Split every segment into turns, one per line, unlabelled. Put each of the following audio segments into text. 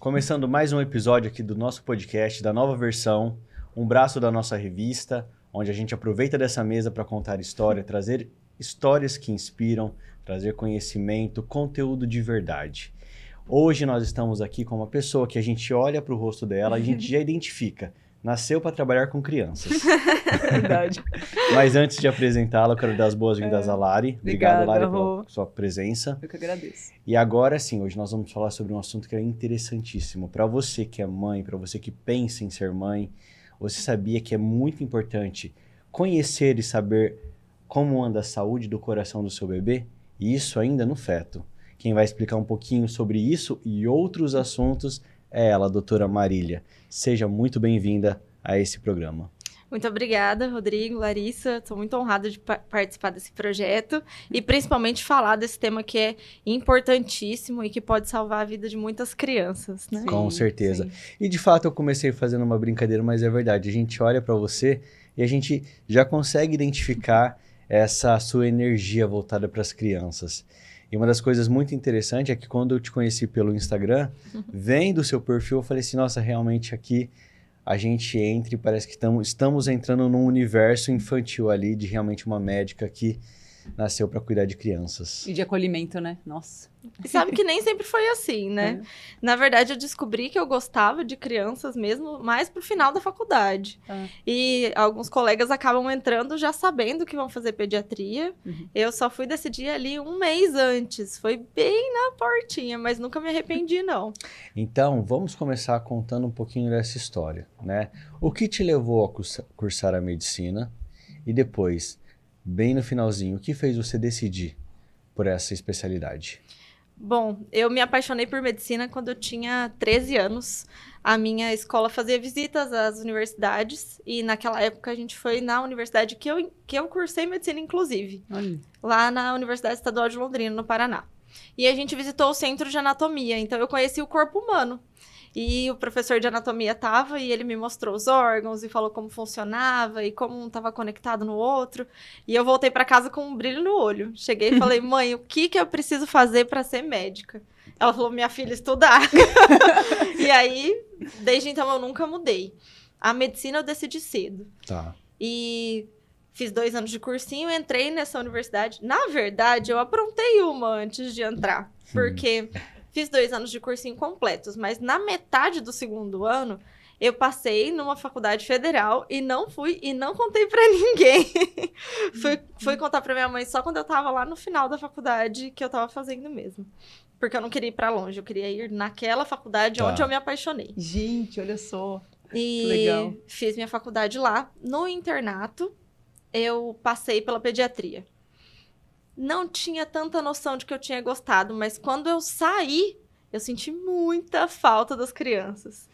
Começando mais um episódio aqui do nosso podcast, da nova versão, um braço da nossa revista, onde a gente aproveita dessa mesa para contar história, trazer histórias que inspiram, trazer conhecimento, conteúdo de verdade. Hoje nós estamos aqui com uma pessoa que a gente olha para o rosto dela, a gente já identifica. Nasceu para trabalhar com crianças.
Verdade.
Mas antes de apresentá-la, eu quero dar as boas-vindas à Lari. Obrigado, Lari, pela sua presença.
Eu que agradeço.
E agora sim, hoje nós vamos falar sobre um assunto que é interessantíssimo. Para você que é mãe, para você que pensa em ser mãe, você sabia que é muito importante conhecer e saber como anda a saúde do coração do seu bebê? E isso ainda no feto. Quem vai explicar um pouquinho sobre isso e outros assuntos é ela, a doutora Marília. Seja muito bem-vinda a esse programa.
Muito obrigada, Rodrigo, Larissa. Estou muito honrada de participar desse projeto e principalmente falar desse tema que é importantíssimo e que pode salvar a vida de muitas crianças, né?
Sim, com certeza.
Sim.
E de fato eu comecei fazendo uma brincadeira, mas é verdade. A gente olha para você e a gente já consegue identificar essa sua energia voltada para as crianças. E uma das coisas muito interessantes é que quando eu te conheci pelo Instagram, vendo o seu perfil, eu falei assim, nossa, realmente aqui a gente entra e parece que estamos entrando num universo infantil ali, de realmente uma médica que nasceu para cuidar de crianças.
E de acolhimento, né? Nossa.
E sabe que nem sempre foi assim, né? Na verdade, eu descobri que eu gostava de crianças mesmo mais pro final da faculdade. E alguns colegas acabam entrando já sabendo que vão fazer pediatria. Eu só fui decidir ali um mês antes. Foi bem na portinha, mas nunca me arrependi, não.
Então, vamos começar contando um pouquinho dessa história, né? O que te levou a cursar a medicina? E depois, bem no finalzinho, o que fez você decidir por essa especialidade?
Bom, eu me apaixonei por medicina quando eu tinha 13 anos. A minha escola fazia visitas às universidades e naquela época a gente foi na universidade que eu cursei medicina, inclusive.
Olha.
Lá na Universidade Estadual de Londrina, no Paraná. E a gente visitou o centro de anatomia, então eu conheci o corpo humano. E o professor de anatomia estava e ele me mostrou os órgãos e falou como funcionava e como um estava conectado no outro. E eu voltei para casa com um brilho no olho. Cheguei e falei, mãe, o que eu preciso fazer para ser médica? Ela falou, minha filha, estudar. E aí, desde então, eu nunca mudei. A medicina eu decidi cedo.
Tá.
E fiz 2 anos de cursinho, entrei nessa universidade. Na verdade, eu aprontei uma antes de entrar, porque fiz 2 anos de cursinho completos, mas na metade do segundo ano, eu passei numa faculdade federal e não fui e não contei pra ninguém. fui contar pra minha mãe só quando eu tava lá no final da faculdade que eu tava fazendo mesmo. Porque eu não queria ir pra longe, eu queria ir naquela faculdade onde eu me apaixonei.
Gente, olha só.
E
legal.
Fiz minha faculdade lá. No internato, eu passei pela pediatria. Não tinha tanta noção de que eu tinha gostado, mas quando eu saí, eu senti muita falta das crianças.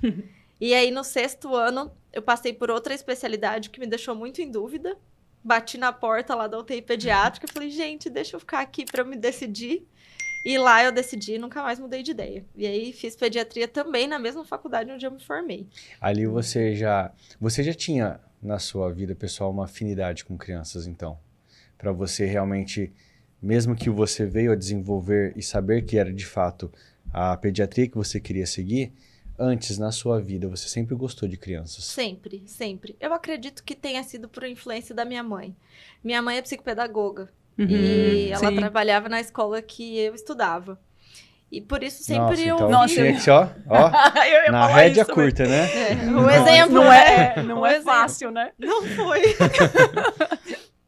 E aí, no 6º ano, eu passei por outra especialidade que me deixou muito em dúvida. Bati na porta lá da UTI pediátrica e falei, gente, deixa eu ficar aqui para eu me decidir. E lá eu decidi e nunca mais mudei de ideia. E aí, fiz pediatria também na mesma faculdade onde eu me formei.
Ali você já tinha na sua vida pessoal uma afinidade com crianças, então? Para você realmente, mesmo que você veio a desenvolver e saber que era de fato a pediatria que você queria seguir, antes na sua vida você sempre gostou de crianças?
Sempre, sempre. Eu acredito que tenha sido por influência da minha mãe. Minha mãe é psicopedagoga. E ela trabalhava na escola que eu estudava. E por isso sempre eu
então tinha que ó na rédea curta, né?
O exemplo
não é fácil, né?
Não foi.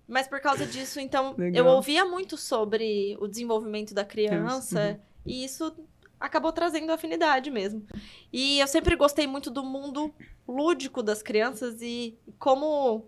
Mas por causa disso, então,
Legal.
eu ouvia muito sobre o desenvolvimento da criança e isso acabou trazendo afinidade mesmo. E eu sempre gostei muito do mundo lúdico das crianças e como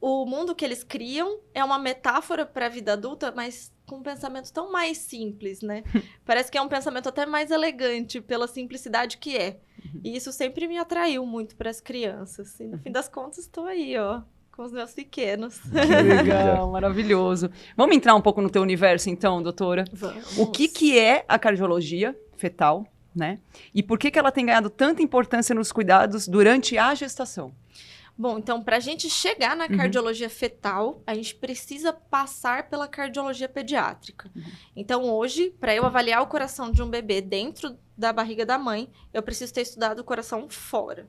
o mundo que eles criam é uma metáfora para a vida adulta, mas com um pensamento tão mais simples, né? Parece que é um pensamento até mais elegante pela simplicidade que é. E isso sempre me atraiu muito para as crianças. E no fim das contas, estou aí, ó, com os meus pequenos.
Que legal, maravilhoso. Vamos entrar um pouco no teu universo, então, doutora?
Vamos.
O que é a cardiologia fetal, né? E por que ela tem ganhado tanta importância nos cuidados durante a gestação?
Bom, então, para a gente chegar na cardiologia fetal, a gente precisa passar pela cardiologia pediátrica. Então, hoje, para eu avaliar o coração de um bebê dentro da barriga da mãe, eu preciso ter estudado o coração fora.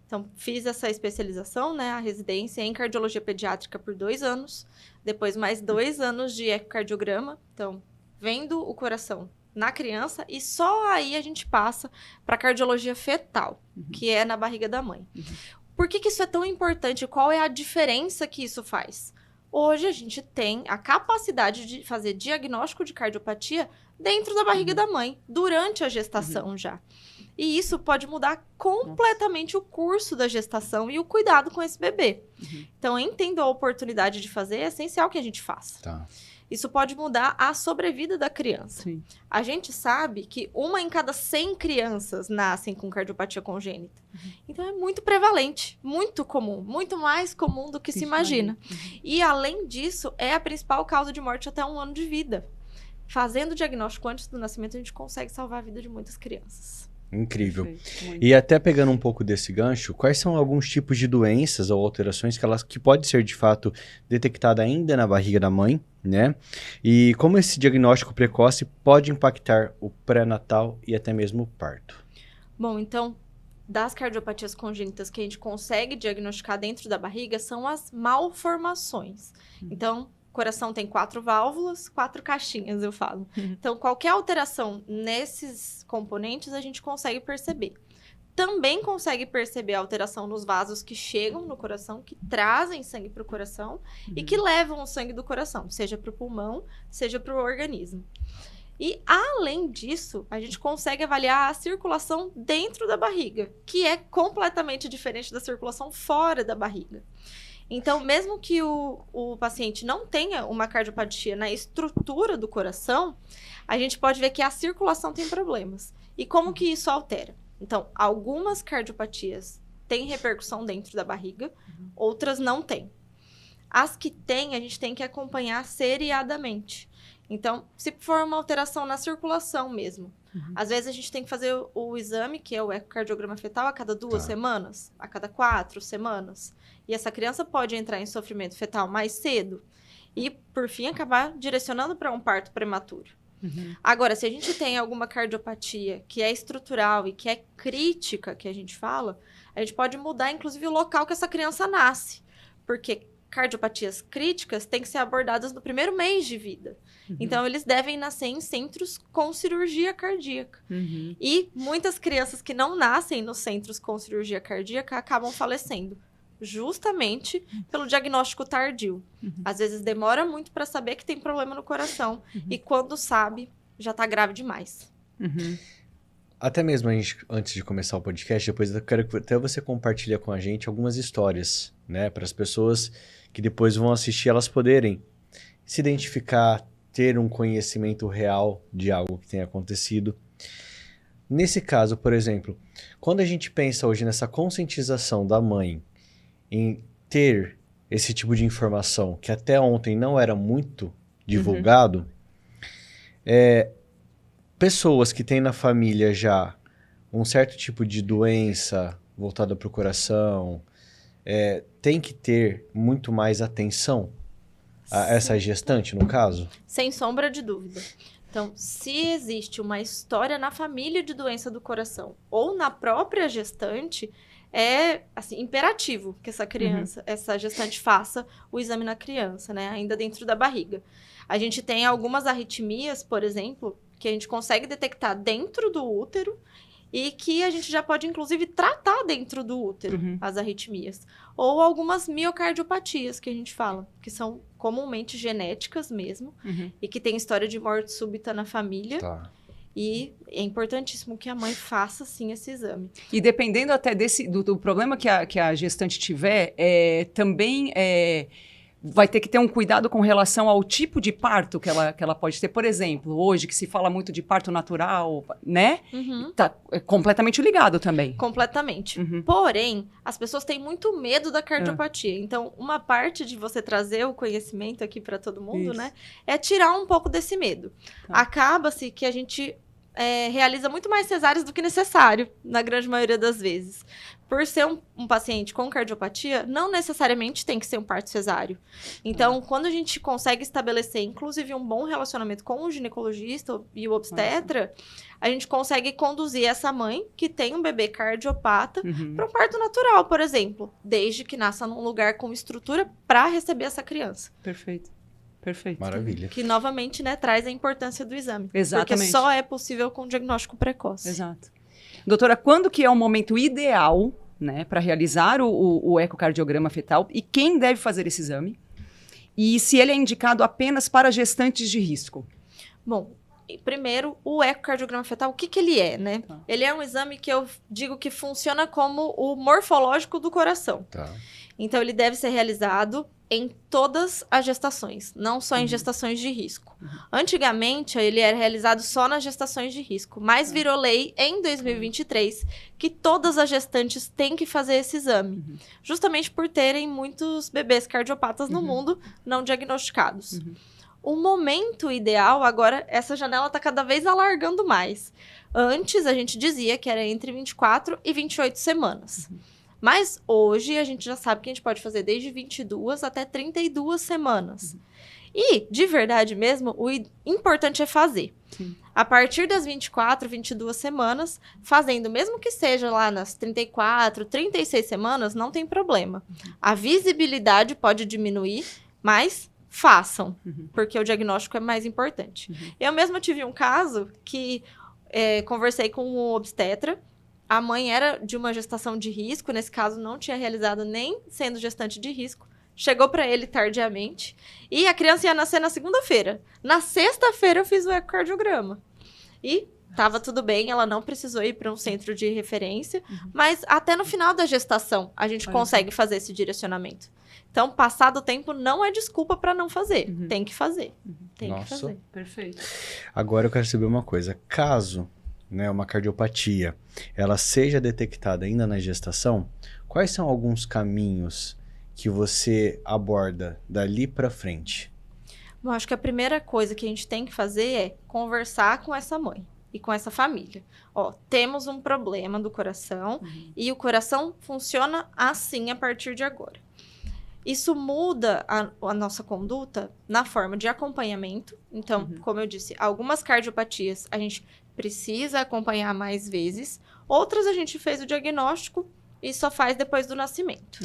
Então, fiz essa especialização, né, a residência em cardiologia pediátrica por 2 anos, depois mais 2 anos de ecocardiograma, então, vendo o coração na criança, e só aí a gente passa para cardiologia fetal, que é na barriga da mãe. Por que isso é tão importante? Qual é a diferença que isso faz? Hoje a gente tem a capacidade de fazer diagnóstico de cardiopatia dentro da barriga da mãe, durante a gestação já. E isso pode mudar completamente o curso da gestação e o cuidado com esse bebê. Então, entendo a oportunidade de fazer, é essencial que a gente faça.
Tá.
Isso pode mudar a sobrevida da criança.
Sim.
A gente sabe que 1 em cada 100 crianças nascem com cardiopatia congênita. Então, é muito prevalente, muito comum, muito mais comum do que se imagina. E, além disso, é a principal causa de morte até 1 ano de vida. Fazendo o diagnóstico antes do nascimento, a gente consegue salvar a vida de muitas crianças.
Incrível.
Perfeito.
E até pegando um pouco desse gancho, quais são alguns tipos de doenças ou alterações que pode ser de fato detectada ainda na barriga da mãe, né? E como esse diagnóstico precoce pode impactar o pré-natal e até mesmo o parto?
Bom, então, das cardiopatias congênitas que a gente consegue diagnosticar dentro da barriga são as malformações. Então, o coração tem 4 válvulas, 4 caixinhas, eu falo. Então, qualquer alteração nesses componentes a gente consegue perceber. Também consegue perceber a alteração nos vasos que chegam no coração, que trazem sangue para o coração e que levam o sangue do coração, seja para o pulmão, seja para o organismo. E, além disso, a gente consegue avaliar a circulação dentro da barriga, que é completamente diferente da circulação fora da barriga. Então, mesmo que o paciente não tenha uma cardiopatia na estrutura do coração, a gente pode ver que a circulação tem problemas. E como que isso altera? Então, algumas cardiopatias têm repercussão dentro da barriga, outras não têm. As que têm, a gente tem que acompanhar seriadamente. Então, se for uma alteração na circulação mesmo, às vezes a gente tem que fazer o exame, que é o ecocardiograma fetal, a cada 2 semanas, a cada 4 semanas. E essa criança pode entrar em sofrimento fetal mais cedo e, por fim, acabar direcionando para um parto prematuro. Agora, se a gente tem alguma cardiopatia que é estrutural e que é crítica, que a gente fala, a gente pode mudar, inclusive, o local que essa criança nasce. Porque cardiopatias críticas têm que ser abordadas no primeiro mês de vida. Então, eles devem nascer em centros com cirurgia cardíaca. E muitas crianças que não nascem nos centros com cirurgia cardíaca acabam falecendo, justamente pelo diagnóstico tardio. Às vezes demora muito para saber que tem problema no coração e quando sabe, já está grave demais.
Até mesmo antes de começar o podcast, depois eu quero que até você compartilhe com a gente algumas histórias, né? Para as pessoas que depois vão assistir, elas poderem se identificar, ter um conhecimento real de algo que tenha acontecido. Nesse caso, por exemplo, quando a gente pensa hoje nessa conscientização da mãe em ter esse tipo de informação que até ontem não era muito divulgado, pessoas que têm na família já um certo tipo de doença voltada para o coração, tem que ter muito mais atenção a essa gestante, no caso?
Sem sombra de dúvida. Então, se existe uma história na família de doença do coração ou na própria gestante, é assim, imperativo que essa criança, essa gestante faça o exame na criança, né? Ainda dentro da barriga. A gente tem algumas arritmias, por exemplo, que a gente consegue detectar dentro do útero e que a gente já pode, inclusive, tratar dentro do útero, as arritmias. Ou algumas miocardiopatias, que a gente fala, que são comumente genéticas mesmo, e que tem história de morte súbita na família.
Tá.
E é importantíssimo que a mãe faça, sim, esse exame.
E dependendo até do problema que a gestante tiver, também vai ter que ter um cuidado com relação ao tipo de parto que ela pode ter. Por exemplo, hoje que se fala muito de parto natural, né? Tá completamente ligado também.
Completamente. Porém, as pessoas têm muito medo da cardiopatia. Então, uma parte de você trazer o conhecimento aqui para todo mundo, né? É tirar um pouco desse medo. Acaba-se que a gente realiza muito mais cesáreas do que necessário, na grande maioria das vezes. Por ser um paciente com cardiopatia, não necessariamente tem que ser um parto cesáreo. Então, quando a gente consegue estabelecer, inclusive, um bom relacionamento com o ginecologista e o obstetra, a gente consegue conduzir essa mãe que tem um bebê cardiopata para um parto natural, por exemplo, desde que nasça num lugar com estrutura para receber essa criança.
Perfeito. Perfeito.
Maravilha.
Que novamente, né, traz a importância do exame.
Exatamente.
Porque só é possível com diagnóstico precoce.
Exato. Doutora, quando que é o momento ideal, né, para realizar o ecocardiograma fetal e quem deve fazer esse exame? E se ele é indicado apenas para gestantes de risco?
Bom, primeiro, o ecocardiograma fetal, o que ele é, né?
Tá.
Ele é um exame que eu digo que funciona como o morfológico do coração.
Tá.
Então, ele deve ser realizado em todas as gestações, não só em gestações de risco. Antigamente, ele era realizado só nas gestações de risco, mas virou lei em 2023 que todas as gestantes têm que fazer esse exame, justamente por terem muitos bebês cardiopatas no mundo não diagnosticados. O momento ideal, agora, essa janela está cada vez alargando mais. Antes, a gente dizia que era entre 24 e 28 semanas. Mas hoje a gente já sabe que a gente pode fazer desde 22 até 32 semanas. E, de verdade mesmo, o importante é fazer.
Sim.
A partir das 24, 22 semanas, fazendo, mesmo que seja lá nas 34, 36 semanas, não tem problema. A visibilidade pode diminuir, mas façam, porque o diagnóstico é mais importante. Eu mesma tive um caso que conversei com um obstetra. A mãe era de uma gestação de risco, nesse caso não tinha realizado nem sendo gestante de risco. Chegou para ele tardiamente e a criança ia nascer na segunda-feira. Na sexta-feira eu fiz o ecocardiograma. E estava tudo bem, ela não precisou ir para um centro de referência, mas até no final da gestação a gente consegue fazer esse direcionamento. Então, passado o tempo não é desculpa para não fazer. Tem que fazer. Tem que fazer.
Perfeito.
Agora eu quero saber uma coisa. Caso, né, uma cardiopatia, ela seja detectada ainda na gestação, quais são alguns caminhos que você aborda dali para frente?
Bom, acho que a primeira coisa que a gente tem que fazer é conversar com essa mãe e com essa família. Ó, temos um problema do coração e o coração funciona assim a partir de agora. Isso muda a nossa conduta na forma de acompanhamento. Então, como eu disse, algumas cardiopatias a gente precisa acompanhar mais vezes. Outras a gente fez o diagnóstico e só faz depois do nascimento.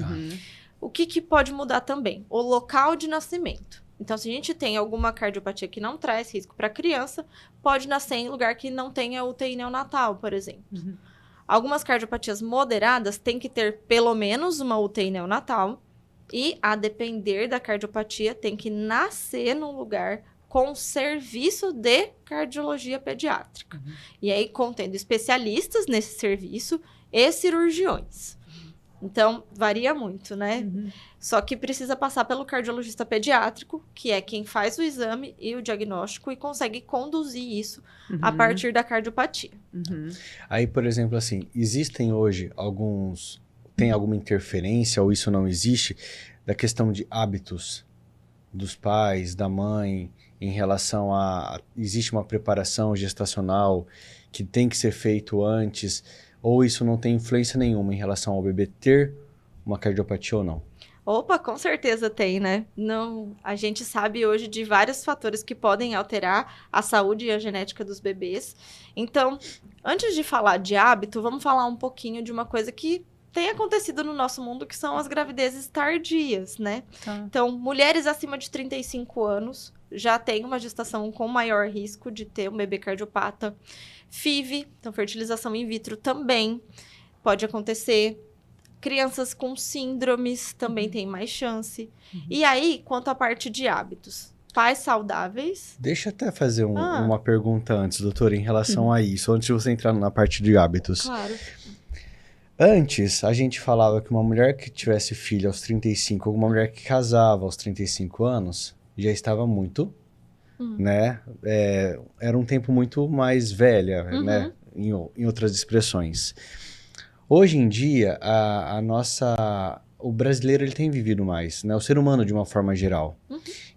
O que pode mudar também? O local de nascimento. Então, se a gente tem alguma cardiopatia que não traz risco para a criança, pode nascer em lugar que não tenha UTI neonatal, por exemplo. Algumas cardiopatias moderadas têm que ter pelo menos uma UTI neonatal e, a depender da cardiopatia, tem que nascer num lugar com serviço de cardiologia pediátrica. E aí, contendo especialistas nesse serviço e cirurgiões. Então, varia muito, né? Só que precisa passar pelo cardiologista pediátrico, que é quem faz o exame e o diagnóstico e consegue conduzir isso a partir da cardiopatia.
Aí, por exemplo, assim, existem hoje tem alguma interferência ou isso não existe da questão de hábitos dos pais, da mãe, em relação existe uma preparação gestacional que tem que ser feito antes, ou isso não tem influência nenhuma em relação ao bebê ter uma cardiopatia ou não?
Opa, com certeza tem, né? Não, a gente sabe hoje de vários fatores que podem alterar a saúde e a genética dos bebês. Então, antes de falar de hábito, vamos falar um pouquinho de uma coisa que tem acontecido no nosso mundo, que são as gravidezes tardias, né? Então, mulheres acima de 35 anos já têm uma gestação com maior risco de ter um bebê cardiopata. FIV, então fertilização in vitro também pode acontecer. Crianças com síndromes também têm mais chance. E aí, quanto à parte de hábitos? Pais saudáveis...
Deixa eu até fazer uma pergunta antes, doutora, em relação a isso, antes de você entrar na parte de hábitos.
Claro.
Antes, a gente falava que uma mulher que tivesse filho aos 35, ou uma mulher que casava aos 35 anos, já estava muito, né? Era um tempo muito mais velha, né? Em outras expressões. Hoje em dia, o brasileiro ele tem vivido mais, né? O ser humano de uma forma geral.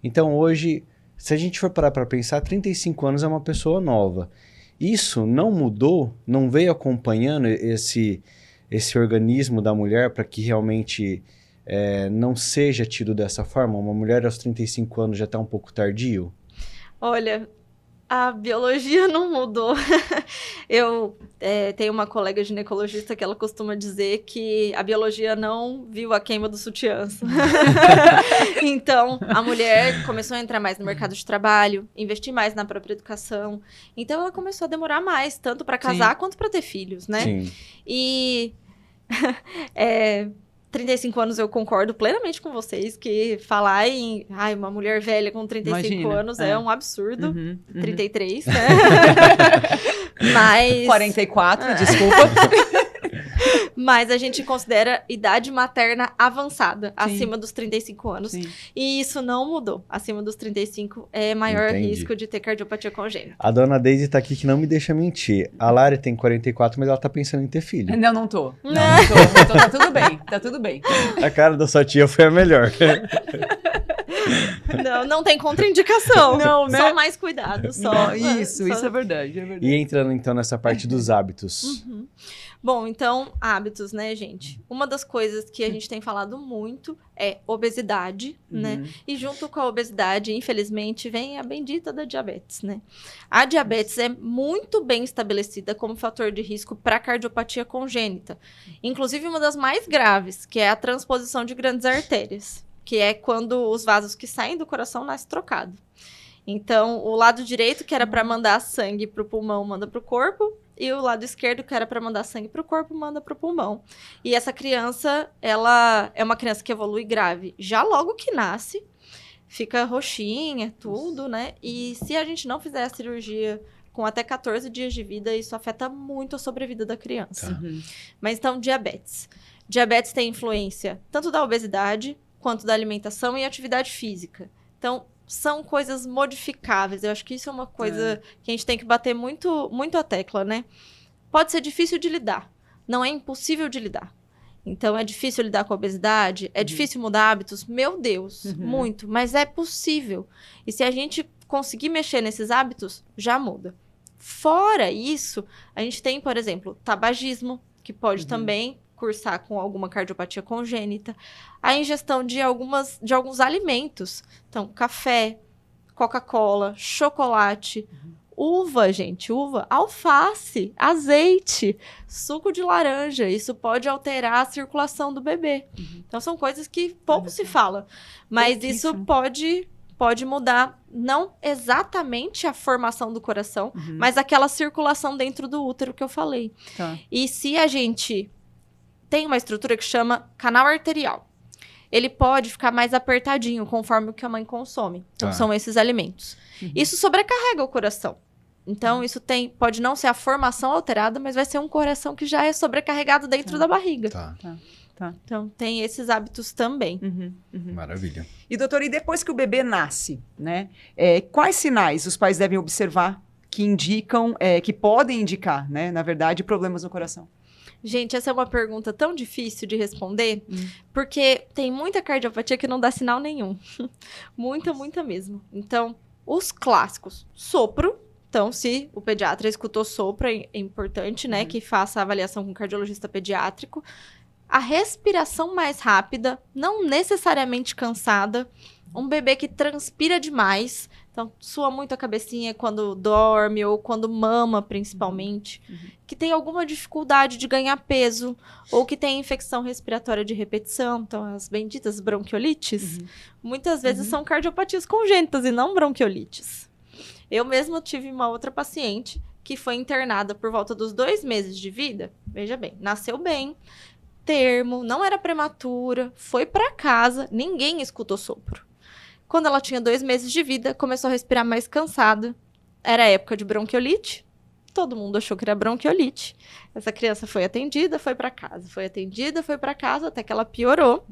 Então hoje, se a gente for parar para pensar, 35 anos é uma pessoa nova. Isso não mudou, não veio acompanhando esse organismo da mulher para que realmente não seja tido dessa forma? Uma mulher aos 35 anos já está um pouco tardio?
Olha, a biologia não mudou. Eu tenho uma colega ginecologista que ela costuma dizer que a biologia não viu a queima dos sutiãs. Então, a mulher começou a entrar mais no mercado de trabalho, investir mais na própria educação. Então, ela começou a demorar mais, tanto para casar quanto para ter filhos, né?
Sim.
E 35 anos eu concordo plenamente com vocês que falar em uma mulher velha com 35 anos é um absurdo. 33, né? Mas
44, desculpa.
Mas a gente considera idade materna avançada, acima dos 35 anos.
Sim.
E isso não mudou. Acima dos 35 é maior risco de ter cardiopatia congênita.
A dona Deise tá aqui que não me deixa mentir. A Lari tem 44, mas ela tá pensando em ter filho.
Não tô. Não tô. Então tá tudo bem, tá tudo bem.
A cara da sua tia foi a melhor.
Não tem contraindicação.
Não, né?
Só mais cuidado.
Isso é verdade, é verdade.
E entrando então nessa parte dos hábitos.
Bom, então, hábitos, né, gente? Uma das coisas que a gente tem falado muito é obesidade, né? E junto com a obesidade, infelizmente, vem a bendita da diabetes, né? A diabetes é muito bem estabelecida como fator de risco para cardiopatia congênita. Inclusive, uma das mais graves, que é a transposição de grandes artérias, que é quando os vasos que saem do coração nascem trocados. Então, o lado direito, que era para mandar sangue para o pulmão, manda para o corpo. E o lado esquerdo, que era para mandar sangue para o corpo, manda para o pulmão. E essa criança, ela é uma criança que evolui grave já logo que nasce. Fica roxinha, tudo, né? E se a gente não fizer a cirurgia com até 14 dias de vida, isso afeta muito a sobrevida da criança. Mas então, diabetes. Diabetes tem influência tanto da obesidade, quanto da alimentação e atividade física. Então, são coisas modificáveis. Eu acho que isso é uma coisa que a gente tem que bater muito, muito a tecla, né? Pode ser difícil de lidar. Não é impossível de lidar. Então, é difícil lidar com a obesidade? É difícil mudar hábitos? Meu Deus, muito. Mas é possível. E se a gente conseguir mexer nesses hábitos, já muda. Fora isso, a gente tem, por exemplo, tabagismo, que pode também cursar com alguma cardiopatia congênita, a ingestão de alguns alimentos, então café, Coca-Cola, chocolate, uva, alface, azeite, suco de laranja, isso pode alterar a circulação do bebê. Então são coisas que pouco se fala, mas isso pode mudar não exatamente a formação do coração, mas aquela circulação dentro do útero que eu falei. E se a gente tem uma estrutura que chama canal arterial. Ele pode ficar mais apertadinho conforme o que a mãe consome. Então, são esses alimentos. Isso sobrecarrega o coração. Então, isso pode não ser a formação alterada, mas vai ser um coração que já é sobrecarregado dentro da barriga. Então, tem esses hábitos também.
Maravilha.
E, doutora, e depois que o bebê nasce, né? Quais sinais os pais devem observar que indicam, que podem indicar, né? Na verdade, problemas no coração?
Gente, essa é uma pergunta tão difícil de responder, porque tem muita cardiopatia que não dá sinal nenhum. Muita mesmo. Então, os clássicos. Sopro. Então, se o pediatra escutou sopro, é importante, né, que faça a avaliação com o cardiologista pediátrico. A respiração mais rápida, não necessariamente cansada. Um bebê que transpira demais. Então, sua muito a cabecinha quando dorme ou quando mama, principalmente. Que tem alguma dificuldade de ganhar peso. Ou que tem infecção respiratória de repetição. Então, as benditas bronquiolites. Muitas vezes são cardiopatias congênitas e não bronquiolites. Eu mesma tive uma outra paciente que foi internada por volta dos 2 meses de vida. Veja bem, nasceu bem, termo, não era prematura, foi para casa, ninguém escutou sopro. Quando ela tinha 2 meses de vida, começou a respirar mais cansada. Era época de bronquiolite. Todo mundo achou que era bronquiolite. Essa criança foi atendida, foi para casa. Foi atendida, foi para casa, até que ela piorou.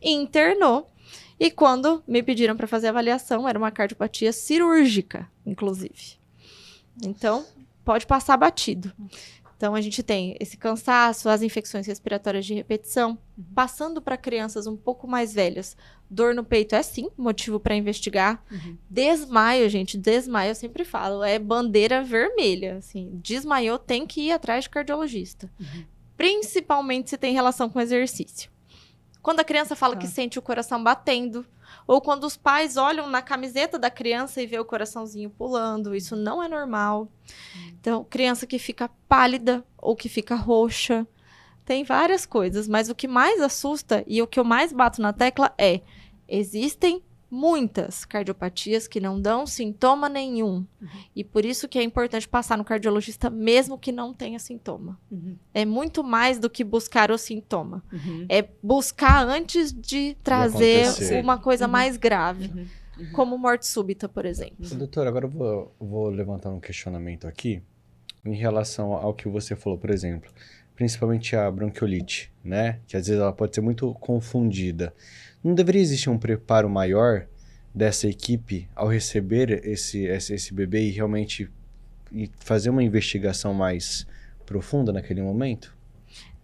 Internou. E quando me pediram para fazer a avaliação, era uma cardiopatia cirúrgica, inclusive. Então, pode passar batido. Então, a gente tem esse cansaço, as infecções respiratórias de repetição. Passando para crianças um pouco mais velhas, dor no peito é sim motivo para investigar. Desmaio, gente, desmaio, eu sempre falo, é bandeira vermelha. Assim, desmaiou, tem que ir atrás de cardiologista. Principalmente se tem relação com exercício. Quando a criança fala que sente o coração batendo, ou quando os pais olham na camiseta da criança e vê o coraçãozinho pulando, isso não é normal. Então, criança que fica pálida ou que fica roxa, tem várias coisas, mas o que mais assusta e o que eu mais bato na tecla é: existem muitas cardiopatias que não dão sintoma nenhum. E por isso que é importante passar no cardiologista mesmo que não tenha sintoma. É muito mais do que buscar o sintoma. É buscar antes de trazer uma coisa mais grave. Como morte súbita, por exemplo.
Doutor, agora eu vou levantar um questionamento aqui em relação ao que você falou, por exemplo, principalmente a bronquiolite, né? Que às vezes ela pode ser muito confundida. Não deveria existir um preparo maior dessa equipe ao receber esse bebê e realmente fazer uma investigação mais profunda naquele momento?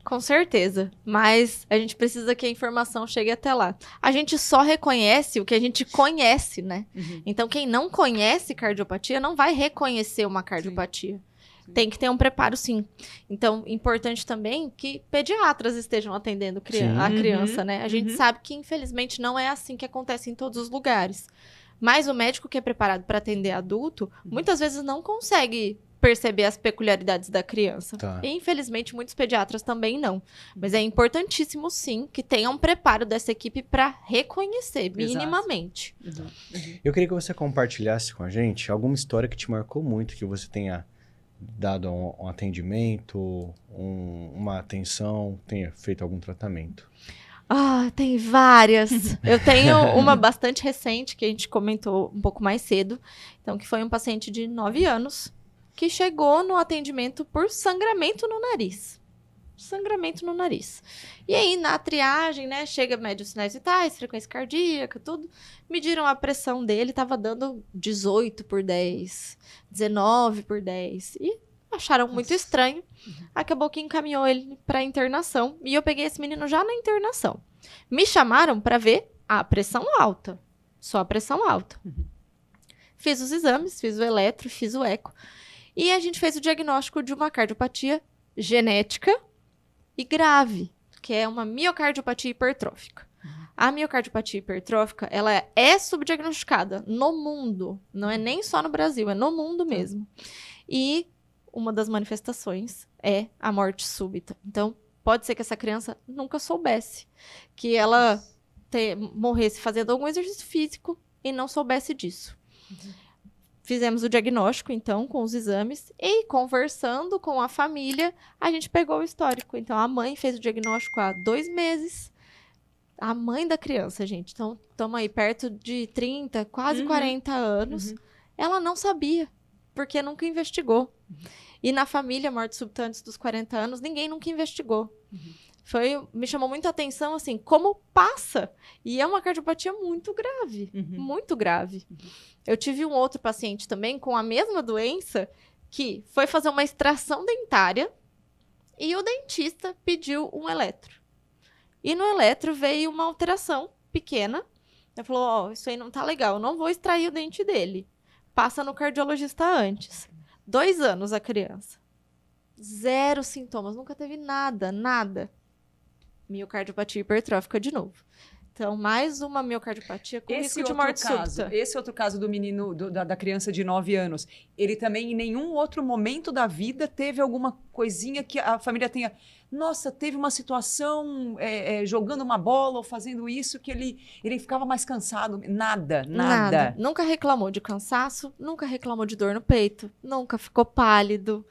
Com certeza, mas a gente precisa que a informação chegue até lá. A gente só reconhece o que a gente conhece, né? Então, quem não conhece cardiopatia não vai reconhecer uma cardiopatia. Tem que ter um preparo, sim. Então, importante também que pediatras estejam atendendo a criança, né? A gente sabe que, infelizmente, não é assim que acontece em todos os lugares. Mas o médico que é preparado para atender adulto, muitas vezes não consegue perceber as peculiaridades da criança. E, infelizmente, muitos pediatras também não. Mas é importantíssimo, sim, que tenha um preparo dessa equipe para reconhecer, minimamente.
Eu queria que você compartilhasse com a gente alguma história que te marcou muito, que você tenha dado um atendimento, uma atenção, tenha feito algum tratamento.
Tem várias. Eu tenho uma bastante recente, que a gente comentou um pouco mais cedo. Então, que foi um paciente de 9 anos, que chegou no atendimento por sangramento no nariz. Sangramento no nariz. E aí, na triagem, né, chega médios sinais vitais, frequência cardíaca, tudo. Mediram a pressão dele, tava dando 18/10, 19/10. E acharam muito estranho. Acabou que encaminhou ele para internação. E eu peguei esse menino já na internação. Me chamaram para ver a pressão alta. Só a pressão alta. Fiz os exames, fiz o eletro, fiz o eco. E a gente fez o diagnóstico de uma cardiopatia genética e grave, que é uma miocardiopatia hipertrófica. A miocardiopatia hipertrófica, ela é subdiagnosticada no mundo. Não é nem só no Brasil, é no mundo mesmo. E uma das manifestações é a morte súbita. Então, pode ser que essa criança nunca soubesse que ela morresse fazendo algum exercício físico e não soubesse disso. Fizemos o diagnóstico, então, com os exames e conversando com a família, a gente pegou o histórico. Então, a mãe fez o diagnóstico há 2 meses. A mãe da criança, gente. Então, estamos aí perto de 30, quase 40 anos. Ela não sabia, porque nunca investigou. E na família, morte súbita antes dos 40 anos, ninguém nunca investigou. Me chamou muita atenção, assim, como passa. E é uma cardiopatia muito grave, muito grave. Eu tive um outro paciente também com a mesma doença que foi fazer uma extração dentária e o dentista pediu um eletro. E no eletro veio uma alteração pequena. Ele falou, isso aí não tá legal, eu não vou extrair o dente dele. Passa no cardiologista antes. 2 anos a criança. 0 sintomas, nunca teve nada. Miocardiopatia hipertrófica de novo. Então, mais uma miocardiopatia com risco de morte súbita.
Esse outro caso do menino, da criança de 9 anos, ele também em nenhum outro momento da vida teve alguma coisinha que a família tenha... Nossa, teve uma situação jogando uma bola ou fazendo isso que ele ficava mais cansado. Nada.
Nunca reclamou de cansaço, nunca reclamou de dor no peito, nunca ficou pálido,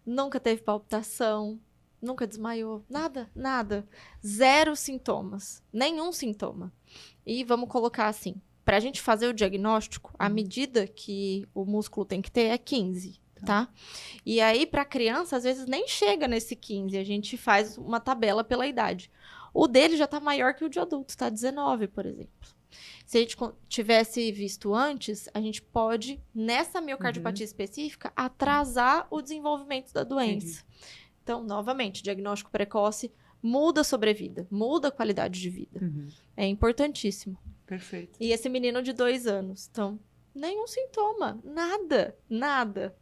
nunca teve palpitação. Nunca desmaiou, nada. 0 sintomas, nenhum sintoma. E vamos colocar assim, para a gente fazer o diagnóstico, a medida que o músculo tem que ter é 15, tá? E aí, para criança, às vezes nem chega nesse 15, a gente faz uma tabela pela idade. O dele já tá maior que o de adulto, tá 19, por exemplo. Se a gente tivesse visto antes, a gente pode, nessa miocardiopatia específica, atrasar o desenvolvimento da doença. Entendi. Então, novamente, diagnóstico precoce muda a sobrevida, muda a qualidade de vida. É importantíssimo.
Perfeito.
E esse menino de 2 anos, então, nenhum sintoma, nada.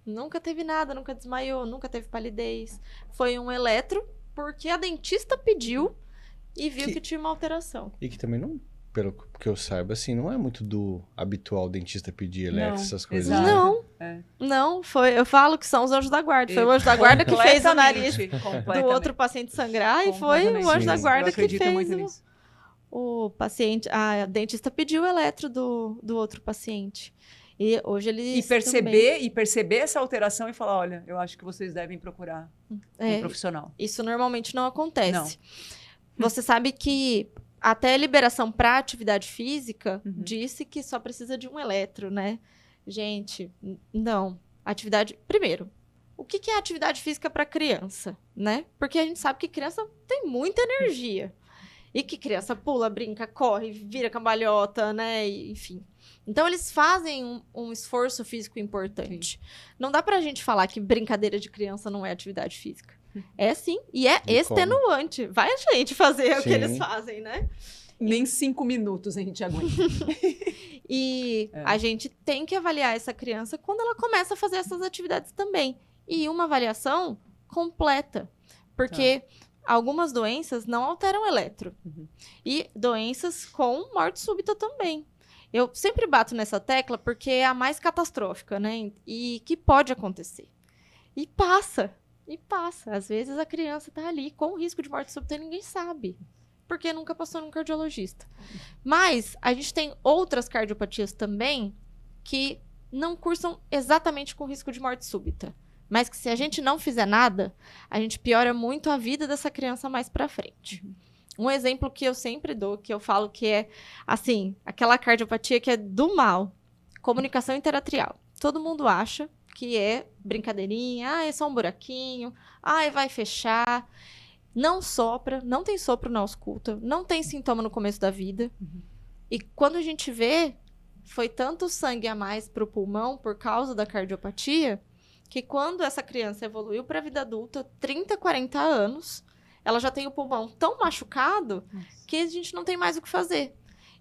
Nunca teve nada, nunca desmaiou, nunca teve palidez. Foi um eletro porque a dentista pediu e viu que tinha uma alteração.
E que também não, pelo que eu saiba, assim, não é muito do habitual dentista pedir eletro, essas coisas.
exato.
Né?
Não,
É.
não, foi. Eu falo que são os anjos da guarda. Foi o anjo da guarda que fez o nariz
Completamente.
do outro paciente sangrar e foi o anjo da
Sim.
guarda
Eu
que
acredito
fez
muito nisso.
o paciente. A dentista pediu o eletro do outro paciente. E hoje ele
E perceber essa alteração e falar, olha, eu acho que vocês devem procurar um profissional.
Isso normalmente não acontece.
Não.
Você sabe que até a liberação para atividade física disse que só precisa de um eletro, né? Gente, não. Atividade. Primeiro, o que é atividade física para criança, né? Porque a gente sabe que criança tem muita energia. E que criança pula, brinca, corre, vira cambalhota, né? Enfim. Então, eles fazem um esforço físico importante. Não dá pra gente falar que brincadeira de criança não é atividade física. É sim, e é extenuante. Vai a gente fazer o que eles fazem, né?
Nem 5 minutos a gente aguenta.
E a gente tem que avaliar essa criança quando ela começa a fazer essas atividades também. E uma avaliação completa. Porque algumas doenças não alteram o eletro. E doenças com morte súbita também. Eu sempre bato nessa tecla porque é a mais catastrófica, né? E que pode acontecer. E passa. Às vezes a criança tá ali com risco de morte súbita e ninguém sabe. Porque nunca passou num cardiologista. Mas a gente tem outras cardiopatias também que não cursam exatamente com risco de morte súbita. Mas que se a gente não fizer nada, a gente piora muito a vida dessa criança mais pra frente. Um exemplo que eu sempre dou, que eu falo que é, assim, aquela cardiopatia que é do mal. Comunicação interatrial. Todo mundo acha que é brincadeirinha, é só um buraquinho, vai fechar. Não sopra, não tem sopro na ausculta, não tem sintoma no começo da vida. E quando a gente vê, foi tanto sangue a mais pro pulmão por causa da cardiopatia, que quando essa criança evoluiu para a vida adulta, 30, 40 anos, ela já tem o pulmão tão machucado que a gente não tem mais o que fazer.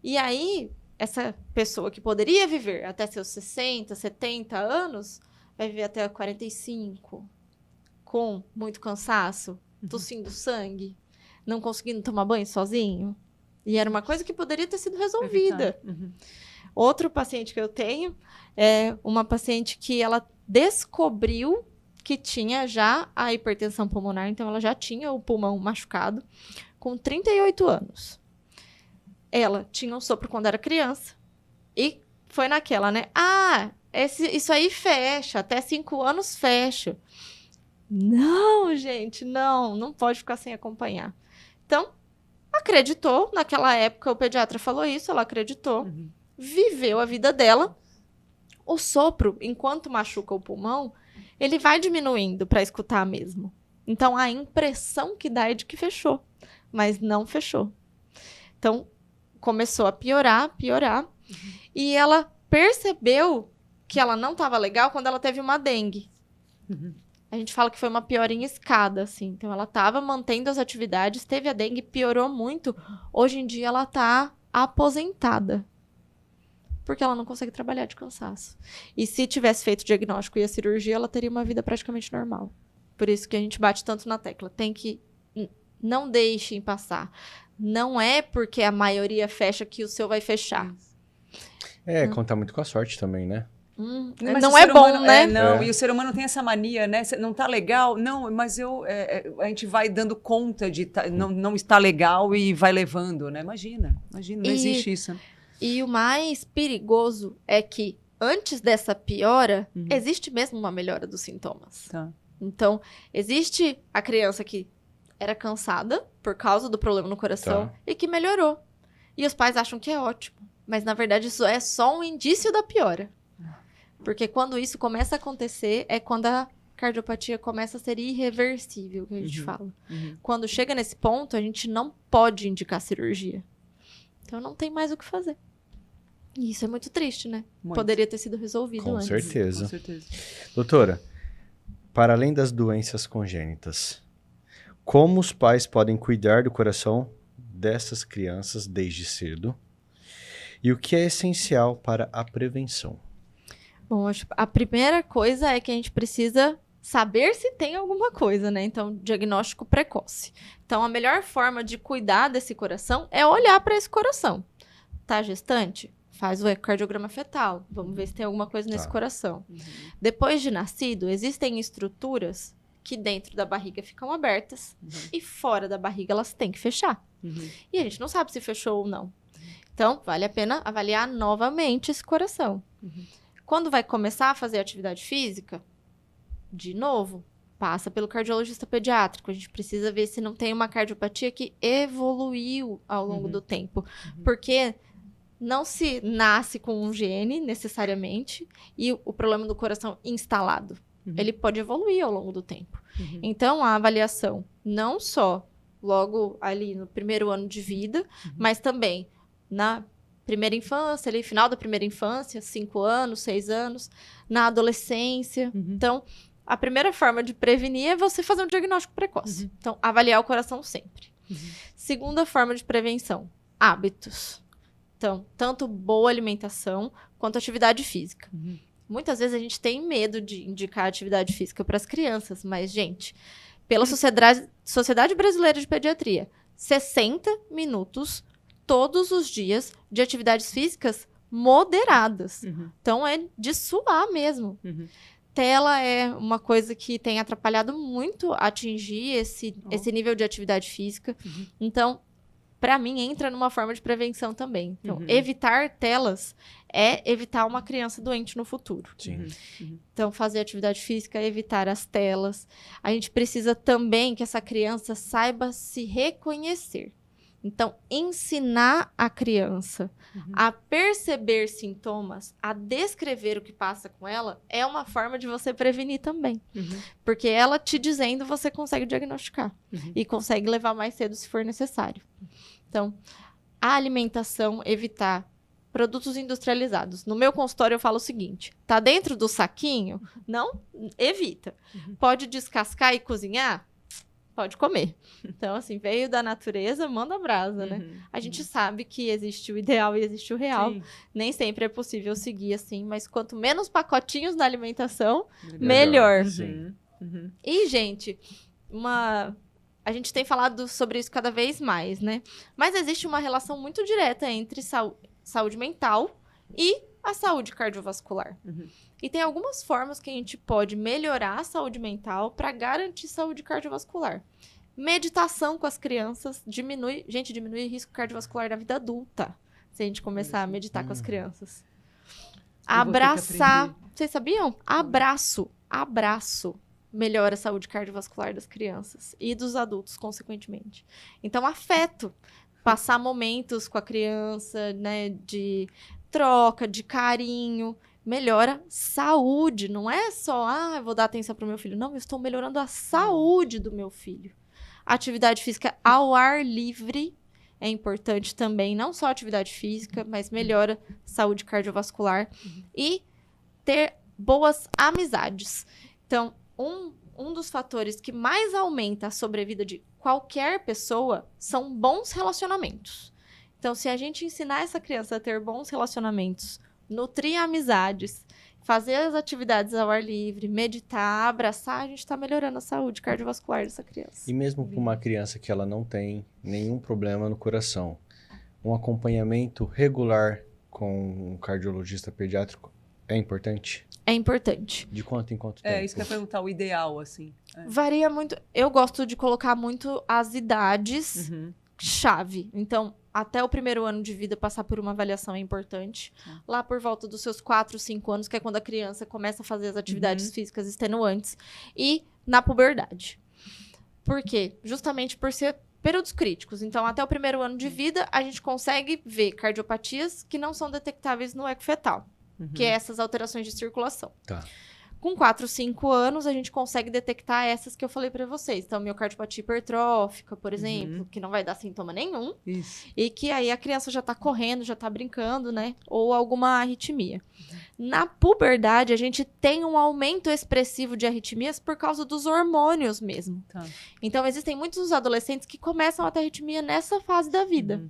E aí, essa pessoa que poderia viver até seus 60, 70 anos, vai viver até 45, com muito cansaço, tossindo sangue, não conseguindo tomar banho sozinho. E era uma coisa que poderia ter sido resolvida. Outro paciente que eu tenho é uma paciente que ela descobriu que tinha já a hipertensão pulmonar, então ela já tinha o pulmão machucado, com 38 anos. Ela tinha um sopro quando era criança e foi naquela, né? Isso aí fecha, até 5 anos fecha. Não, gente, não pode ficar sem acompanhar. Então, acreditou, naquela época o pediatra falou isso, ela acreditou, viveu a vida dela. O sopro, enquanto machuca o pulmão, ele vai diminuindo para escutar mesmo. Então, a impressão que dá é de que fechou, mas não fechou. Então, começou a piorar. E ela percebeu que ela não estava legal quando ela teve uma dengue. A gente fala que foi uma piora em escada, assim. Então, ela estava mantendo as atividades, teve a dengue, piorou muito. Hoje em dia, ela está aposentada. Porque ela não consegue trabalhar de cansaço. E se tivesse feito o diagnóstico e a cirurgia, ela teria uma vida praticamente normal. Por isso que a gente bate tanto na tecla. Tem que... Não deixem passar. Não é porque a maioria fecha que o seu vai fechar.
Contar muito com a sorte também, né?
Mas
não é bom, né?
E o ser humano tem essa mania, né? Não tá legal? Não, mas a gente vai dando conta de não está legal e vai levando, né? Imagina, não existe isso.
E o mais perigoso é que antes dessa piora, existe mesmo uma melhora dos sintomas.
Tá.
Então, existe a criança que era cansada por causa do problema no coração e que melhorou. E os pais acham que é ótimo. Mas, na verdade, isso é só um indício da piora. Porque quando isso começa a acontecer, é quando a cardiopatia começa a ser irreversível, que a gente fala. Quando chega nesse ponto, a gente não pode indicar cirurgia. Então, não tem mais o que fazer. E isso é muito triste, né?
Muito.
Poderia ter sido resolvido antes.
Com certeza.
Com certeza.
Doutora, para além das doenças congênitas, como os pais podem cuidar do coração dessas crianças desde cedo e o que é essencial para a prevenção.
Bom, acho que a primeira coisa é que a gente precisa saber se tem alguma coisa, né? Então, diagnóstico precoce. Então, a melhor forma de cuidar desse coração é olhar para esse coração. Tá gestante? Faz o ecocardiograma fetal. Vamos ver se tem alguma coisa nesse coração. Depois de nascido, existem estruturas que dentro da barriga ficam abertas e fora da barriga elas têm que fechar. E a gente não sabe se fechou ou não. Então, vale a pena avaliar novamente esse coração. Quando vai começar a fazer atividade física, de novo, passa pelo cardiologista pediátrico. A gente precisa ver se não tem uma cardiopatia que evoluiu ao longo do tempo. Porque não se nasce com um gene, necessariamente, e o problema do coração instalado. Ele pode evoluir ao longo do tempo. Então, a avaliação, não só logo ali no primeiro ano de vida, mas também na primeira infância, ali, final da primeira infância, 5 anos, 6 anos, na adolescência. Então, a primeira forma de prevenir é você fazer um diagnóstico precoce. Então, avaliar o coração sempre. Segunda forma de prevenção, hábitos. Então, tanto boa alimentação quanto atividade física. Muitas vezes a gente tem medo de indicar atividade física para as crianças, mas, gente, pela Sociedade Brasileira de Pediatria, 60 minutos todos os dias de atividades físicas moderadas. Então, é de suar mesmo. Tela é uma coisa que tem atrapalhado muito atingir esse nível de atividade física. Então, para mim, entra numa forma de prevenção também. Então, evitar telas é evitar uma criança doente no futuro.
Sim.
Então, fazer atividade física, evitar as telas. A gente precisa também que essa criança saiba se reconhecer. Então, ensinar a criança a perceber sintomas, a descrever o que passa com ela, é uma forma de você prevenir também. Porque ela te dizendo, você consegue diagnosticar. E consegue levar mais cedo se for necessário. Então, a alimentação, evitar produtos industrializados. No meu consultório eu falo o seguinte, tá dentro do saquinho? Não, evita. Pode descascar e cozinhar? Pode comer. Então, assim, veio da natureza, manda brasa, né? A gente sabe que existe o ideal e existe o real.
Sim.
Nem sempre é possível seguir assim, mas quanto menos pacotinhos na alimentação, melhor.
Sim.
E, gente, a gente tem falado sobre isso cada vez mais, né? Mas existe uma relação muito direta entre saúde mental e a saúde cardiovascular. E tem algumas formas que a gente pode melhorar a saúde mental para garantir saúde cardiovascular. Meditação com as crianças diminui o risco cardiovascular da vida adulta, se a gente começar a meditar com as crianças. Abraçar. Vocês sabiam? Abraço melhora a saúde cardiovascular das crianças e dos adultos, consequentemente. Então, afeto. Passar momentos com a criança, né, de troca, de carinho, melhora saúde. Não é só, eu vou dar atenção para o meu filho. Não, eu estou melhorando a saúde do meu filho. Atividade física ao ar livre é importante também. Não só atividade física, mas melhora saúde cardiovascular. E ter boas amizades. Então, um dos fatores que mais aumenta a sobrevida de qualquer pessoa são bons relacionamentos. Então, se a gente ensinar essa criança a ter bons relacionamentos, nutrir amizades, fazer as atividades ao ar livre, meditar, abraçar, a gente está melhorando a saúde cardiovascular dessa criança.
E mesmo para uma criança que ela não tem nenhum problema no coração, um acompanhamento regular com um cardiologista pediátrico é importante?
É importante.
De quanto em quanto tempo?
É, isso que eu ia perguntar, o ideal, assim.
Varia muito. Eu gosto de colocar muito as idades chave. Então, até o primeiro ano de vida, passar por uma avaliação é importante. Lá por volta dos seus 4, 5 anos, que é quando a criança começa a fazer as atividades físicas extenuantes. E na puberdade. Por quê? Justamente por ser períodos críticos. Então, até o primeiro ano de vida, a gente consegue ver cardiopatias que não são detectáveis no eco fetal. Que é essas alterações de circulação.
Tá.
Com 4, 5 anos, a gente consegue detectar essas que eu falei pra vocês. Então, miocardiopatia hipertrófica, por exemplo, que não vai dar sintoma nenhum.
Isso.
E que aí a criança já tá correndo, já tá brincando, né? Ou alguma arritmia. Na puberdade, a gente tem um aumento expressivo de arritmias por causa dos hormônios mesmo.
Tá.
Então, existem muitos adolescentes que começam a ter arritmia nessa fase da vida.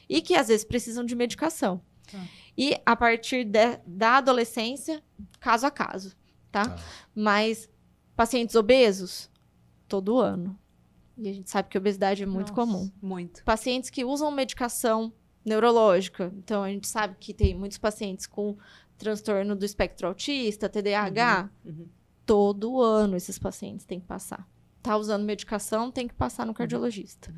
E que, às vezes, precisam de medicação.
Tá.
E, a partir da adolescência, caso a caso, tá? Mas, pacientes obesos, todo ano. E a gente sabe que a obesidade é muito comum.
Muito.
Pacientes que usam medicação neurológica. Então, a gente sabe que tem muitos pacientes com transtorno do espectro autista, TDAH. Todo ano esses pacientes têm que passar. Tá usando medicação, tem que passar no cardiologista.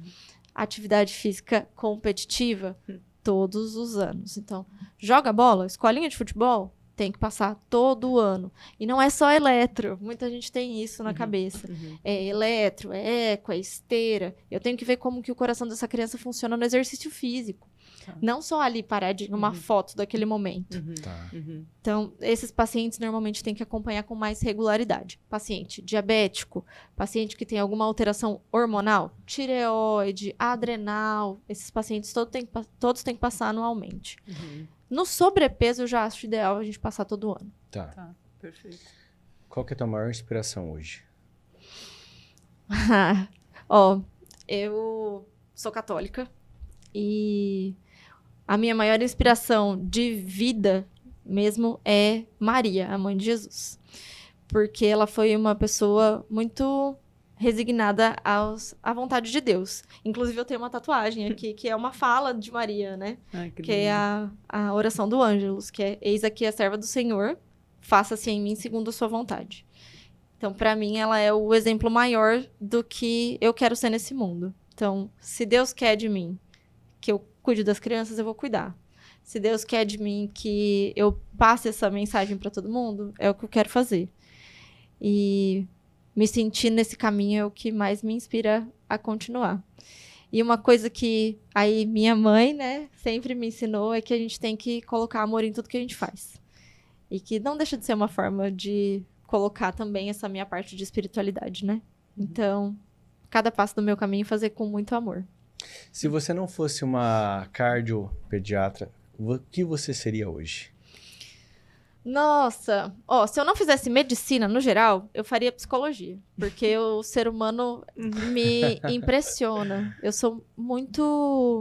Atividade física competitiva, todos os anos. Então, joga bola, escolinha de futebol, tem que passar todo ano. E não é só eletro. Muita gente tem isso na cabeça. É eletro, é eco, é esteira. Eu tenho que ver como que o coração dessa criança funciona no exercício físico. Não só ali paradinho, uma foto daquele momento. Então, esses pacientes normalmente têm que acompanhar com mais regularidade. Paciente diabético, paciente que tem alguma alteração hormonal, tireoide, adrenal, esses pacientes todos têm que passar anualmente. No sobrepeso, eu já acho ideal a gente passar todo ano.
Tá.
Perfeito.
Qual que é a tua maior inspiração hoje?
Ó, eu sou católica e a minha maior inspiração de vida mesmo é Maria, a mãe de Jesus. Porque ela foi uma pessoa muito resignada à vontade de Deus. Inclusive, eu tenho uma tatuagem aqui, que é uma fala de Maria, né?
Ai,
Que é a oração do Ângelus, que é: eis aqui a serva do Senhor, faça-se em mim segundo a sua vontade. Então, para mim, ela é o exemplo maior do que eu quero ser nesse mundo. Então, se Deus quer de mim que eu cuide das crianças, eu vou cuidar. Se Deus quer de mim que eu passe essa mensagem para todo mundo, é o que eu quero fazer. E me sentir nesse caminho é o que mais me inspira a continuar. E uma coisa que aí minha mãe, né, sempre me ensinou é que a gente tem que colocar amor em tudo que a gente faz. E que não deixa de ser uma forma de colocar também essa minha parte de espiritualidade, né? Então, cada passo do meu caminho fazer com muito amor.
Se você não fosse uma cardiopediatra, o que você seria hoje?
Nossa, se eu não fizesse medicina no geral, eu faria psicologia, porque o ser humano me impressiona. Eu sou muito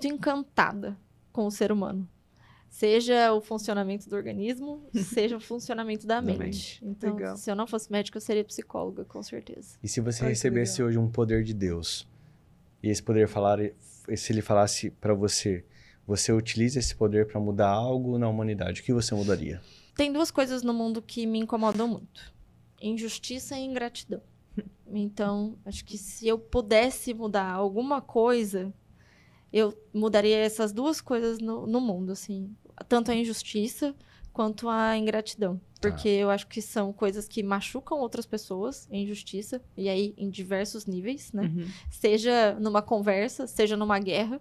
encantada com o ser humano. Seja o funcionamento do organismo, seja o funcionamento da mente. Então,
Legal.
se eu não fosse médica, eu seria psicóloga, com certeza.
E se você
Ai, que
recebesse
legal.
hoje um poder de Deus, e esse poder se ele falasse para você, você utiliza esse poder para mudar algo na humanidade, o que você mudaria?
Tem duas coisas no mundo que me incomodam muito: injustiça e ingratidão. Então, acho que se eu pudesse mudar alguma coisa, eu mudaria essas duas coisas no mundo, assim. Tanto a injustiça quanto a ingratidão. Porque eu acho que são coisas que machucam outras pessoas, a injustiça, e aí em diversos níveis, né? Seja numa conversa, seja numa guerra.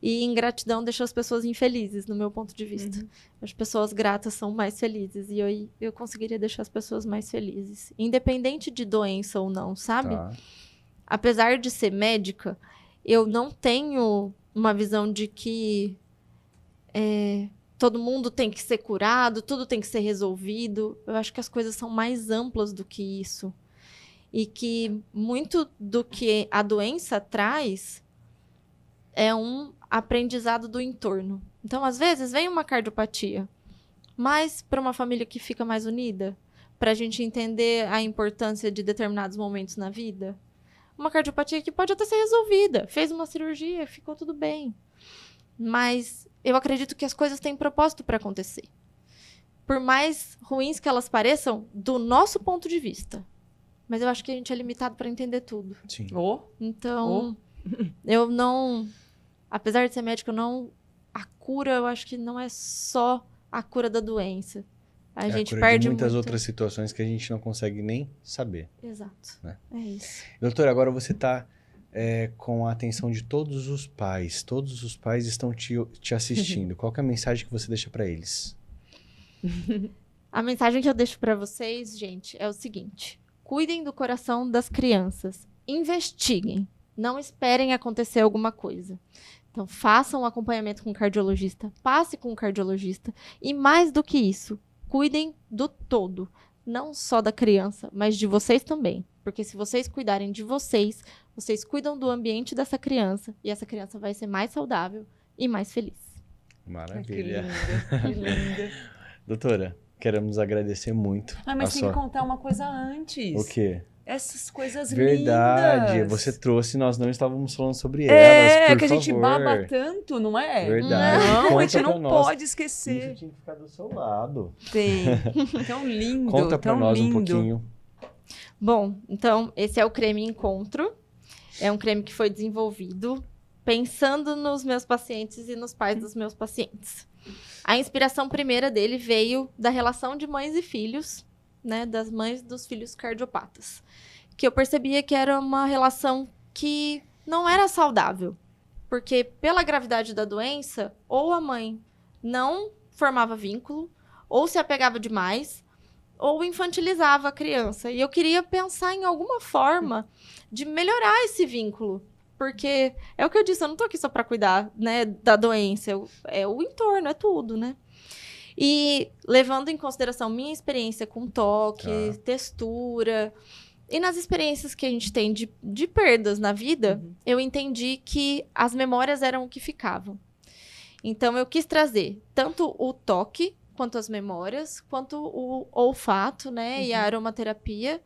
E ingratidão deixa as pessoas infelizes, no meu ponto de vista. As pessoas gratas são mais felizes. E eu conseguiria deixar as pessoas mais felizes. Independente de doença ou não, sabe?
Tá.
Apesar de ser médica, eu não tenho uma visão de que todo mundo tem que ser curado, tudo tem que ser resolvido. Eu acho que as coisas são mais amplas do que isso. E que muito do que a doença traz é um aprendizado do entorno. Então, às vezes, vem uma cardiopatia, mas para uma família que fica mais unida, para a gente entender a importância de determinados momentos na vida. Uma cardiopatia que pode até ser resolvida. Fez uma cirurgia, ficou tudo bem. Mas eu acredito que as coisas têm propósito para acontecer. Por mais ruins que elas pareçam, do nosso ponto de vista. Mas eu acho que a gente é limitado para entender tudo.
Sim.
Então, eu não... Apesar de ser médico, a cura, eu acho que não é só a cura da doença. A gente
cura
perde
de muitas
muito.
outras situações que a gente não consegue nem saber.
Exato.
Né?
É isso.
Doutor, agora você está com a atenção de todos os pais. Todos os pais estão te assistindo. Qual que é a mensagem que você deixa para eles?
A mensagem que eu deixo para vocês, gente, é o seguinte: cuidem do coração das crianças, investiguem, não esperem acontecer alguma coisa. Então, façam um acompanhamento com o cardiologista, passe com o cardiologista e, mais do que isso, cuidem do todo, não só da criança, mas de vocês também. Porque se vocês cuidarem de vocês, vocês cuidam do ambiente dessa criança e essa criança vai ser mais saudável e mais feliz.
Maravilha.
Que linda.
Doutora, queremos agradecer muito.
Mas
a
tem
sua...
que contar uma coisa antes.
O quê?
Essas coisas
Verdade,
lindas.
você trouxe, nós não estávamos falando sobre elas, por
que a gente
favor.
baba tanto, não é?
Verdade.
Não, a
Conta
gente não
pra nós.
pode esquecer.
Isso tinha que ficar do seu lado.
Tem. Tão lindo,
Conta pra
tão
nós
lindo.
um pouquinho.
Bom, então, esse é o creme Encontro. É um creme que foi desenvolvido pensando nos meus pacientes e nos pais dos meus pacientes. A inspiração primeira dele veio da relação de mães e filhos, né, das mães dos filhos cardiopatas, que eu percebia que era uma relação que não era saudável, porque pela gravidade da doença, ou a mãe não formava vínculo, ou se apegava demais, ou infantilizava a criança. E eu queria pensar em alguma forma de melhorar esse vínculo, porque é o que eu disse, eu não tô aqui só para cuidar, né, da doença, é o entorno, é tudo, né? E levando em consideração minha experiência com toque, textura, e nas experiências que a gente tem de perdas na vida, eu entendi que as memórias eram o que ficavam. Então, eu quis trazer tanto o toque, quanto as memórias, quanto o olfato, né, e a aromaterapia,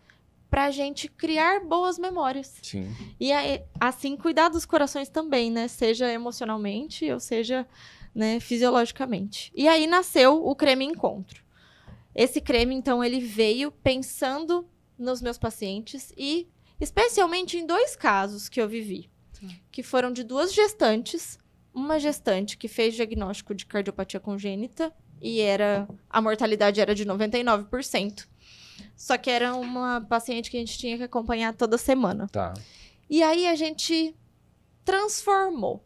pra gente criar boas memórias.
Sim.
E aí, assim, cuidar dos corações também, né, seja emocionalmente, ou seja, né, fisiologicamente. E aí nasceu o creme Encontro. Esse creme, então, ele veio pensando nos meus pacientes e especialmente em 2 casos que eu vivi, que foram de 2 gestantes, uma gestante que fez diagnóstico de cardiopatia congênita e a mortalidade era de 99%, só que era uma paciente que a gente tinha que acompanhar toda semana.
Tá.
E aí a gente transformou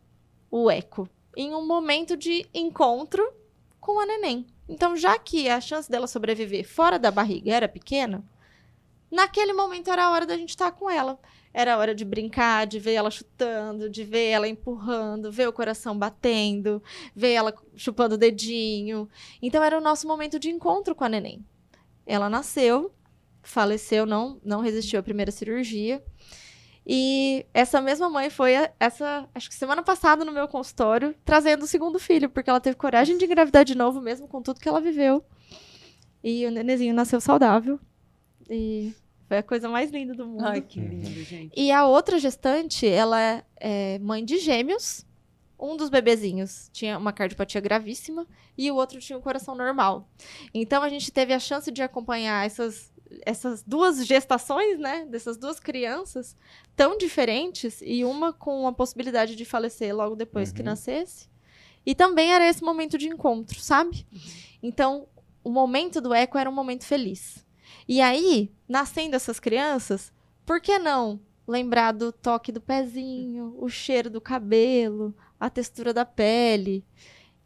o eco em um momento de encontro com a neném. Então, já que a chance dela sobreviver fora da barriga era pequena, naquele momento era a hora da gente estar com ela. Era a hora de brincar, de ver ela chutando, de ver ela empurrando, ver o coração batendo, ver ela chupando o dedinho. Então, era o nosso momento de encontro com a neném. Ela nasceu, faleceu, não resistiu à primeira cirurgia. E essa mesma mãe foi, acho que semana passada no meu consultório, trazendo o 2º filho, porque ela teve coragem de engravidar de novo, mesmo com tudo que ela viveu. E o nenenzinho nasceu saudável. E foi a coisa mais linda do mundo.
Ai, que lindo, gente.
E a outra gestante, ela é mãe de gêmeos. Um dos bebezinhos tinha uma cardiopatia gravíssima e o outro tinha um coração normal. Então, a gente teve a chance de acompanhar essas 2 gestações, né? Dessas 2 crianças tão diferentes e uma com a possibilidade de falecer logo depois que nascesse. E também era esse momento de encontro, sabe? Então, o momento do eco era um momento feliz. E aí, nascendo essas crianças, por que não lembrar do toque do pezinho, o cheiro do cabelo, a textura da pele?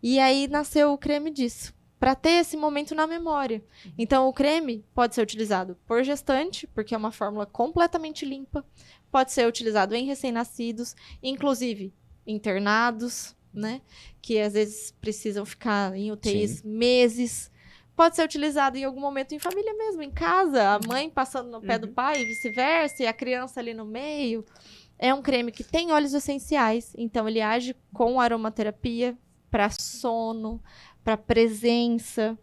E aí nasceu o creme disso, para ter esse momento na memória. Então, o creme pode ser utilizado por gestante, porque é uma fórmula completamente limpa. Pode ser utilizado em recém-nascidos, inclusive internados, né? Que às vezes precisam ficar em UTIs meses. Pode ser utilizado em algum momento em família mesmo, em casa. A mãe passando no pé do pai e vice-versa, e a criança ali no meio. É um creme que tem óleos essenciais, então ele age com aromaterapia para sono, para presença.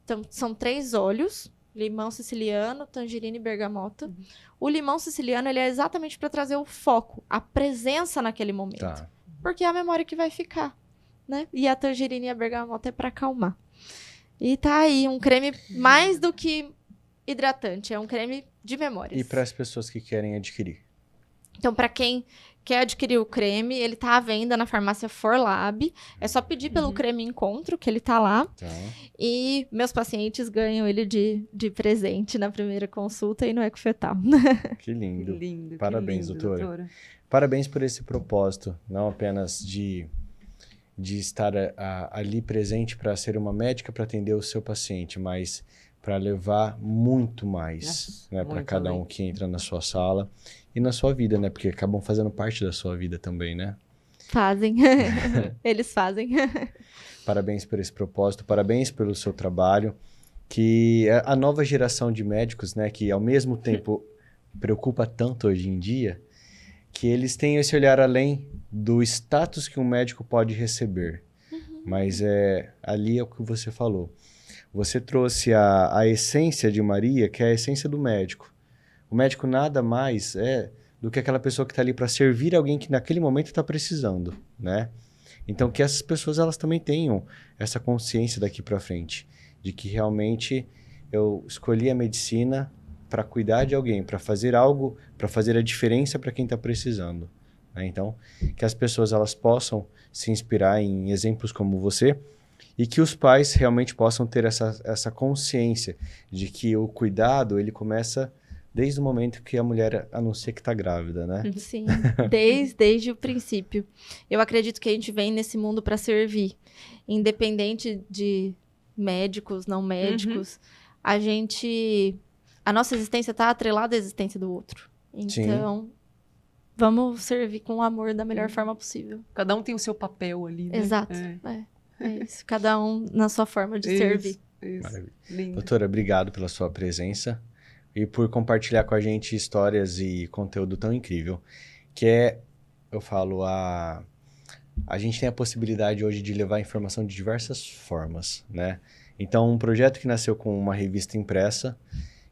Então, são 3 óleos: limão siciliano, tangerina e bergamota. O limão siciliano, ele é exatamente para trazer o foco, a presença naquele momento.
Tá.
Porque é a memória que vai ficar, né? E a tangerina e a bergamota é para acalmar. E tá aí, um creme mais do que hidratante, é um creme de memórias.
E para as pessoas que querem adquirir?
Então, para quem quer adquirir o creme, ele tá à venda na farmácia Forlab. É só pedir pelo creme Encontro, que ele tá lá.
Tá.
E meus pacientes ganham ele de presente na primeira consulta e no ecofetal.
Que lindo.
Que lindo.
Parabéns,
que lindo,
doutora. Parabéns por esse propósito, não apenas de estar ali presente para ser uma médica para atender o seu paciente, mas para levar muito mais, né, para
muito
cada
além.
um que entra na sua sala e na sua vida, né? Porque acabam fazendo parte da sua vida também, né?
Fazem. Eles fazem.
Parabéns por esse propósito, parabéns pelo seu trabalho, que a nova geração de médicos, né, que ao mesmo tempo preocupa tanto hoje em dia, que eles têm esse olhar além do status que um médico pode receber. Mas ali é o que você falou. Você trouxe a essência de Maria, que é a essência do médico. O médico nada mais é do que aquela pessoa que está ali para servir alguém que naquele momento está precisando, né? Então, que essas pessoas elas também tenham essa consciência daqui para frente, de que realmente eu escolhi a medicina para cuidar de alguém, para fazer algo, para fazer a diferença para quem está precisando, né? Então, que as pessoas elas possam se inspirar em exemplos como você e que os pais realmente possam ter essa consciência de que o cuidado ele começa desde o momento que a mulher anuncia que está grávida, né?
Sim, desde o princípio. Eu acredito que a gente vem nesse mundo para servir. Independente de médicos, não médicos, a nossa existência está atrelada à existência do outro. Então, vamos servir com amor da melhor forma possível.
Cada um tem o seu papel ali, né?
Exato. É isso. Cada um na sua forma de servir.
Isso.
Maravilha.
Lindo.
Doutora, obrigado pela sua presença e por compartilhar com a gente histórias e conteúdo tão incrível, que eu falo, a gente tem a possibilidade hoje de levar informação de diversas formas, né? Então, um projeto que nasceu com uma revista impressa,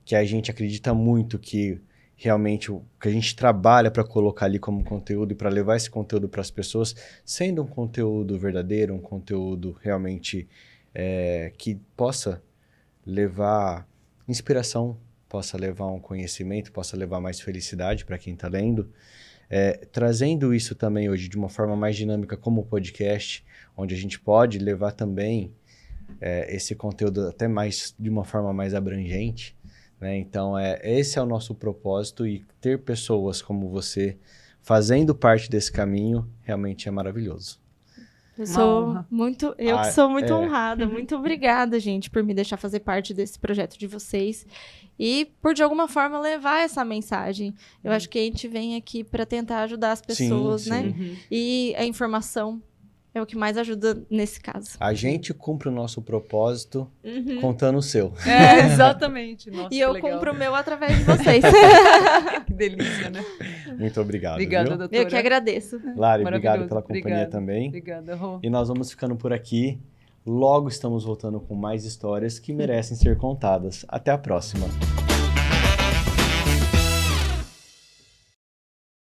que a gente acredita muito que realmente o que a gente trabalha para colocar ali como conteúdo e para levar esse conteúdo para as pessoas, sendo um conteúdo verdadeiro, um conteúdo realmente que possa levar inspiração, possa levar um conhecimento, possa levar mais felicidade para quem está lendo. Trazendo isso também hoje de uma forma mais dinâmica como o podcast, onde a gente pode levar também esse conteúdo até mais de uma forma mais abrangente, né? Então, esse é o nosso propósito e ter pessoas como você fazendo parte desse caminho realmente é maravilhoso.
Eu sou muito honrada. Muito obrigada, gente, por me deixar fazer parte desse projeto de vocês e por, de alguma forma, levar essa mensagem. Eu acho que a gente vem aqui para tentar ajudar as pessoas,
sim.
né?
Uhum.
E a informação é o que mais ajuda nesse caso.
A gente cumpre o nosso propósito
Uhum.
contando o seu.
Exatamente. Nossa,
E eu
que legal.
cumpro o meu através de vocês.
Que delícia, né?
Muito obrigado.
Obrigada,
viu?
doutora.
Eu que agradeço.
Lari, obrigado
Maravilhoso.
pela companhia
Obrigada.
também.
Obrigada, Rô.
E nós vamos ficando por aqui. Logo estamos voltando com mais histórias que merecem ser contadas. Até a próxima.